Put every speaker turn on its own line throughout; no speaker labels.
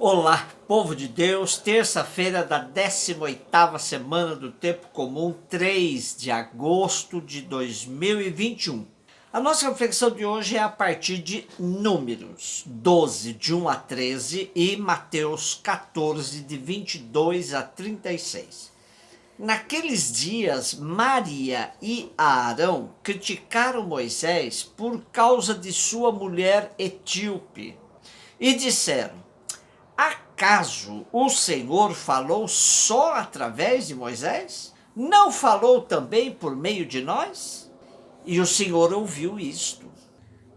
Olá, povo de Deus, terça-feira da 18ª semana do Tempo Comum, 3 de agosto de 2021. A nossa reflexão de hoje é a partir de Números 12, de 1 a 13 e Mateus 14, de 22 a 36. Naqueles dias, Maria e Arão criticaram Moisés por causa de sua mulher etíope e disseram: acaso o Senhor falou só através de Moisés? Não falou também por meio de nós? E o Senhor ouviu isto.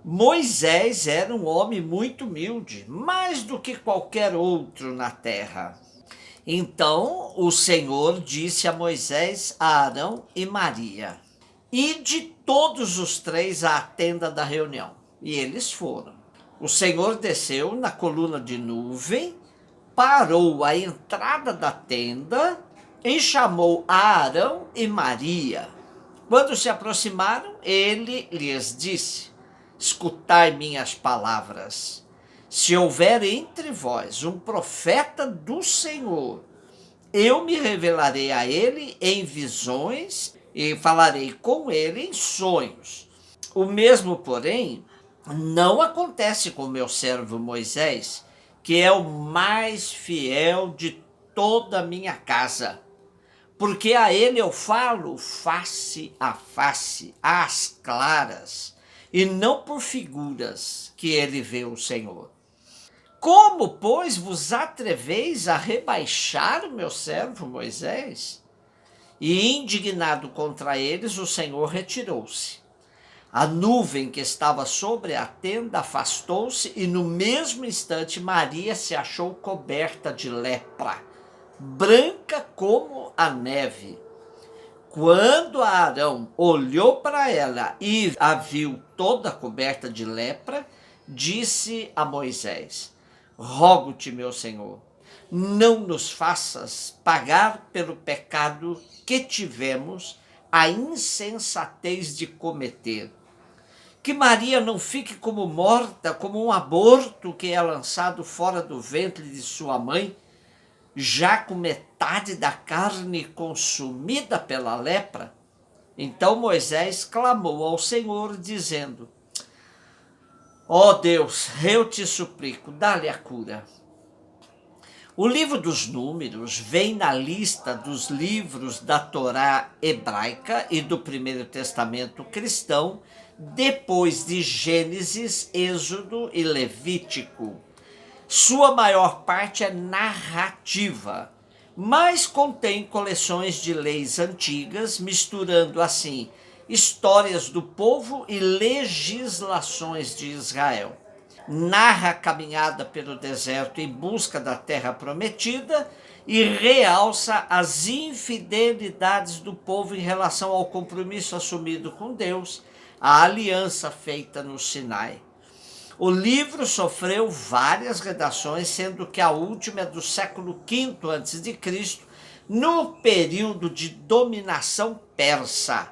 Moisés era um homem muito humilde, mais do que qualquer outro na terra. Então o Senhor disse a Moisés, a Arão e Maria: ide todos os três à tenda da reunião. E eles foram. O Senhor desceu na coluna de nuvem, parou à entrada da tenda e chamou a Arão e Maria. Quando se aproximaram, ele lhes disse: escutai minhas palavras. Se houver entre vós um profeta do Senhor, eu me revelarei a ele em visões e falarei com ele em sonhos. O mesmo, porém, não acontece com meu servo Moisés, que é o mais fiel de toda a minha casa. Porque a ele eu falo face a face, às claras, e não por figuras que ele vê o Senhor. Como, pois, vos atreveis a rebaixar o meu servo Moisés? E indignado contra eles, o Senhor retirou-se. A nuvem que estava sobre a tenda afastou-se e no mesmo instante Maria se achou coberta de lepra, branca como a neve. Quando Arão olhou para ela e a viu toda coberta de lepra, disse a Moisés: rogo-te, meu Senhor, não nos faças pagar pelo pecado que tivemos a insensatez de cometer. Que Maria não fique como morta, como um aborto que é lançado fora do ventre de sua mãe, já com metade da carne consumida pela lepra. Então Moisés clamou ao Senhor, dizendo: ó Deus, eu te suplico, dá-lhe a cura. O livro dos Números vem na lista dos livros da Torá hebraica e do Primeiro Testamento cristão, depois de Gênesis, Êxodo e Levítico. Sua maior parte é narrativa, mas contém coleções de leis antigas, misturando assim histórias do povo e legislações de Israel. Narra a caminhada pelo deserto em busca da terra prometida e realça as infidelidades do povo em relação ao compromisso assumido com Deus, a aliança feita no Sinai. O livro sofreu várias redações, sendo que a última é do século V a.C., no período de dominação persa.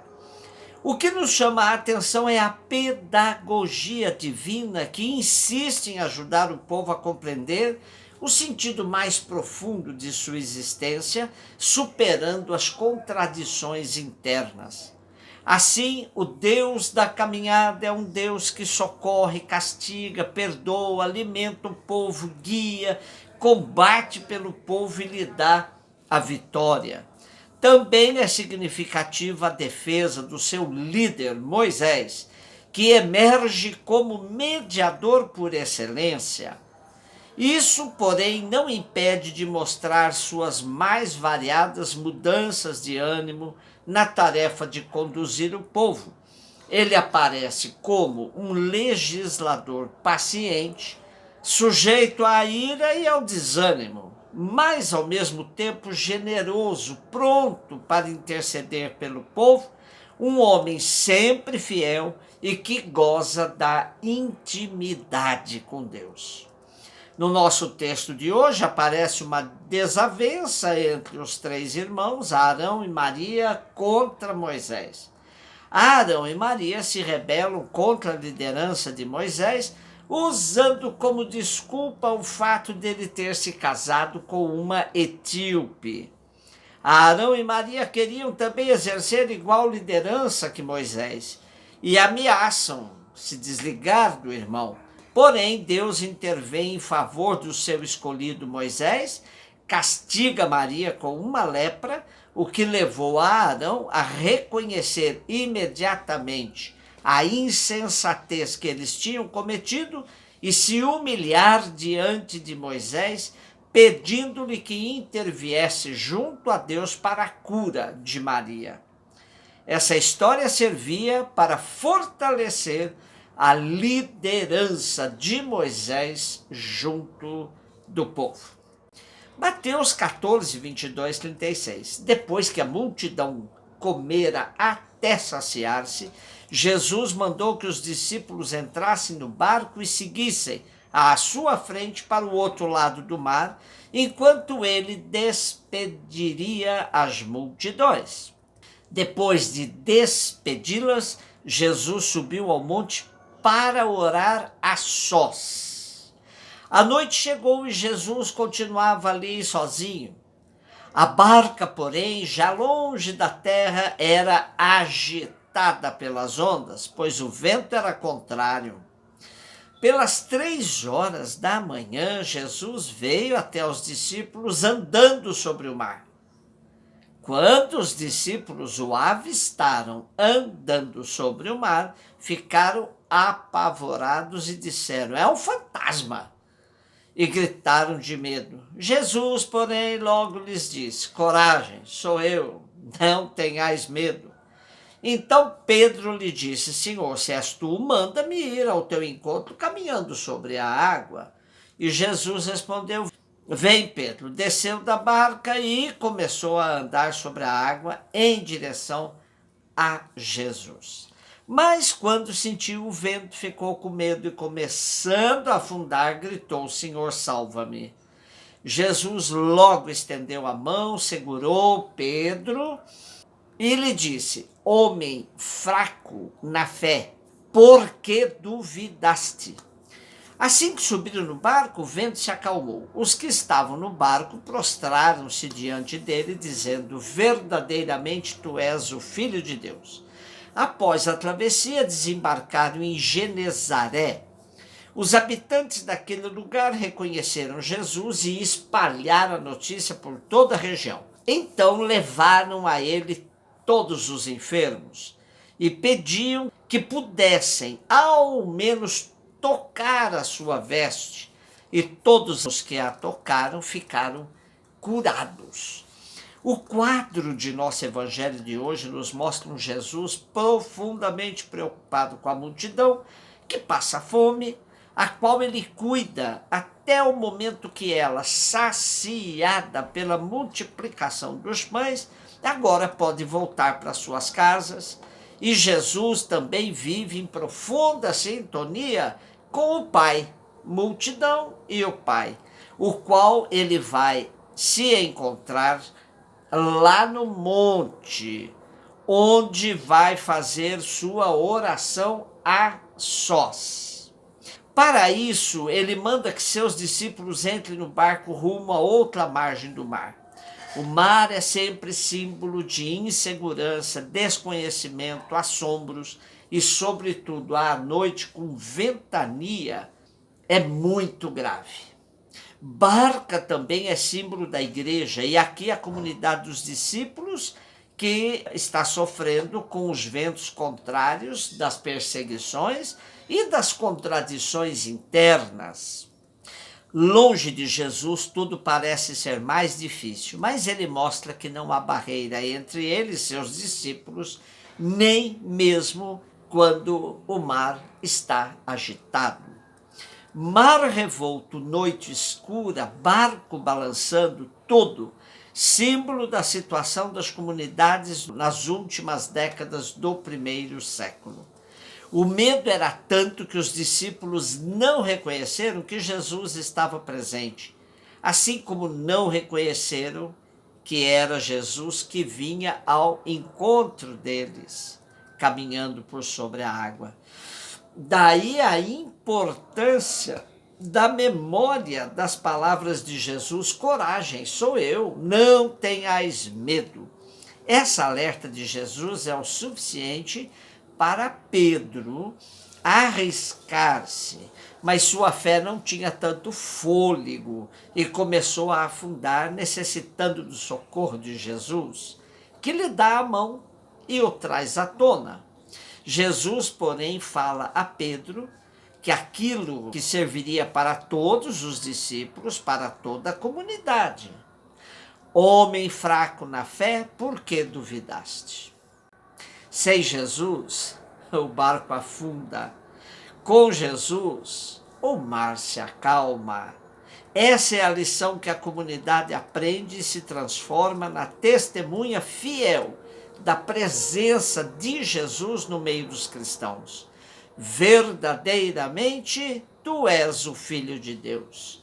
O que nos chama a atenção é a pedagogia divina que insiste em ajudar o povo a compreender o sentido mais profundo de sua existência, superando as contradições internas. Assim, o Deus da caminhada é um Deus que socorre, castiga, perdoa, alimenta o povo, guia, combate pelo povo e lhe dá a vitória. Também é significativa a defesa do seu líder, Moisés, que emerge como mediador por excelência. Isso, porém, não impede de mostrar suas mais variadas mudanças de ânimo na tarefa de conduzir o povo. Ele aparece como um legislador paciente, sujeito à ira e ao desânimo, mas ao mesmo tempo generoso, pronto para interceder pelo povo, um homem sempre fiel e que goza da intimidade com Deus. No nosso texto de hoje aparece uma desavença entre os três irmãos, Arão e Maria, contra Moisés. Arão e Maria se rebelam contra a liderança de Moisés, usando como desculpa o fato dele ter se casado com uma etíope. Arão e Maria queriam também exercer igual liderança que Moisés e ameaçam se desligar do irmão. Porém, Deus intervém em favor do seu escolhido Moisés, castiga Maria com uma lepra, o que levou a Arão a reconhecer imediatamente a insensatez que eles tinham cometido e se humilhar diante de Moisés, pedindo-lhe que interviesse junto a Deus para a cura de Maria. Essa história servia para fortalecer a liderança de Moisés junto do povo. Mateus 14, 22, 36. Depois que a multidão comera até saciar-se, Jesus mandou que os discípulos entrassem no barco e seguissem à sua frente para o outro lado do mar, enquanto ele despediria as multidões. Depois de despedi-las, Jesus subiu ao monte para orar a sós. A noite chegou e Jesus continuava ali sozinho. A barca, porém, já longe da terra, era agitada pelas ondas, pois o vento era contrário. Pelas 3 horas da manhã, Jesus veio até os discípulos andando sobre o mar. Quando os discípulos o avistaram andando sobre o mar, ficaram apavorados e disseram: "É um fantasma!" E gritaram de medo. Jesus, porém, logo lhes disse: "Coragem, sou eu, não tenhais medo." Então Pedro lhe disse: "Senhor, se és tu, manda-me ir ao teu encontro caminhando sobre a água." E Jesus respondeu: "Vem, Pedro." Desceu da barca e começou a andar sobre a água em direção a Jesus. Mas quando sentiu o vento, ficou com medo e, começando a afundar, gritou: "Senhor, salva-me." Jesus logo estendeu a mão, segurou Pedro e lhe disse: "Homem fraco na fé, por que duvidaste?" Assim que subiram no barco, o vento se acalmou. Os que estavam no barco prostraram-se diante dele, dizendo: "Verdadeiramente tu és o Filho de Deus." Após a travessia, desembarcaram em Genezaré. Os habitantes daquele lugar reconheceram Jesus e espalharam a notícia por toda a região. Então levaram a ele todos os enfermos e pediam que pudessem ao menos tocar a sua veste, e todos os que a tocaram ficaram curados. O quadro de nosso evangelho de hoje nos mostra um Jesus profundamente preocupado com a multidão que passa fome, a qual ele cuida até o momento que ela, saciada pela multiplicação dos pães, agora pode voltar para suas casas. E Jesus também vive em profunda sintonia com o Pai, multidão e o Pai, o qual ele vai se encontrar lá no monte, onde vai fazer sua oração a sós. Para isso, ele manda que seus discípulos entrem no barco rumo a outra margem do mar. O mar é sempre símbolo de insegurança, desconhecimento, assombros e, sobretudo, à noite com ventania é muito grave. Barca também é símbolo da igreja, e aqui a comunidade dos discípulos que está sofrendo com os ventos contrários das perseguições e das contradições internas. Longe de Jesus, tudo parece ser mais difícil, mas ele mostra que não há barreira entre ele e seus discípulos, nem mesmo quando o mar está agitado. Mar revolto, noite escura, barco balançando, tudo símbolo da situação das comunidades nas últimas décadas do primeiro século. O medo era tanto que os discípulos não reconheceram que Jesus estava presente, assim como não reconheceram que era Jesus que vinha ao encontro deles, caminhando por sobre a água. Daí a importância da memória das palavras de Jesus: coragem, sou eu, não tenhais medo. Essa alerta de Jesus é o suficiente para Pedro arriscar-se, mas sua fé não tinha tanto fôlego e começou a afundar, necessitando do socorro de Jesus, que lhe dá a mão e o traz à tona. Jesus, porém, fala a Pedro que aquilo que serviria para todos os discípulos, para toda a comunidade. Homem fraco na fé, por que duvidaste? Sem Jesus, o barco afunda. Com Jesus, o mar se acalma. Essa é a lição que a comunidade aprende e se transforma na testemunha fiel da presença de Jesus no meio dos cristãos. Verdadeiramente, tu és o Filho de Deus.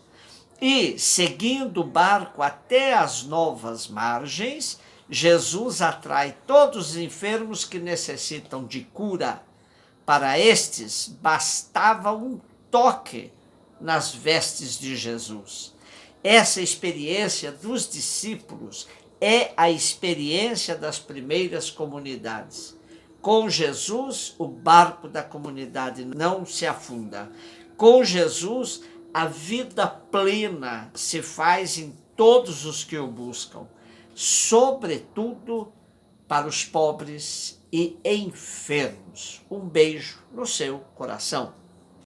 E, seguindo o barco até as novas margens, Jesus atrai todos os enfermos que necessitam de cura. Para estes, bastava um toque nas vestes de Jesus. Essa experiência dos discípulos é a experiência das primeiras comunidades. Com Jesus, o barco da comunidade não se afunda. Com Jesus, a vida plena se faz em todos os que o buscam, sobretudo para os pobres e enfermos. Um beijo no seu coração.